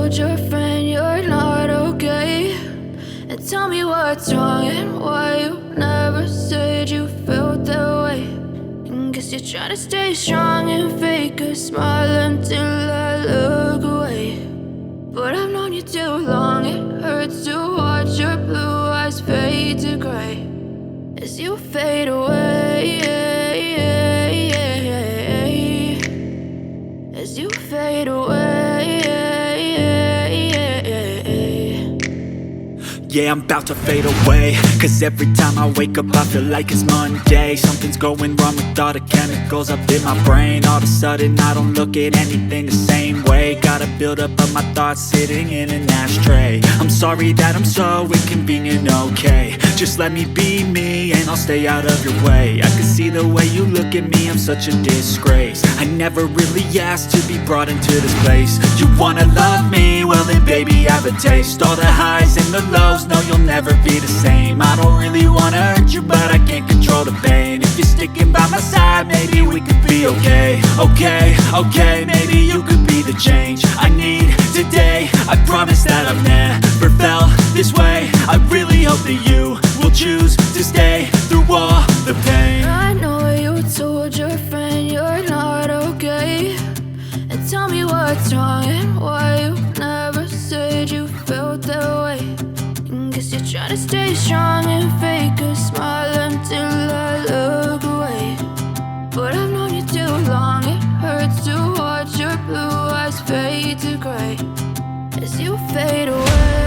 told your friend you're not okay, and tell me what's wrong and why you never said you felt that way. And guess you're trying to stay strong and fake a smile until I look away. But I've known you too long, it hurts to watch your blue eyes fade to gray as you fade away, as you fade away. Yeah, I'm about to fade away, cause every time I wake up I feel like it's Monday. Something's going wrong with all the chemicals up in my brain. All of a sudden I don't look at anything the same way. Got a build up of my thoughts sitting in an ashtray. I'm sorry that I'm so inconvenient, okay. Just let me be me and I'll stay out of your way. I can see the way you look at me, I'm such a disgrace. I never really asked to be brought into this place. You wanna love me? Well then baby, have a taste. All the highs and the lows, no, you'll never be the same. I don't really wanna hurt you, but I can't control the pain. If you're sticking by my side, maybe we could be okay. Okay, maybe you could be the change I need today. I promise that I've never felt this way. I really hope that you will choose to stay through all the pain. I know you told your friend you're not okay, and tell me what's wrong and why you never said you felt that way. And guess you're trying to stay strong and fake a smile until I look away. But I've known you too long, it hurts to watch your blue eyes fade to gray as you fade away.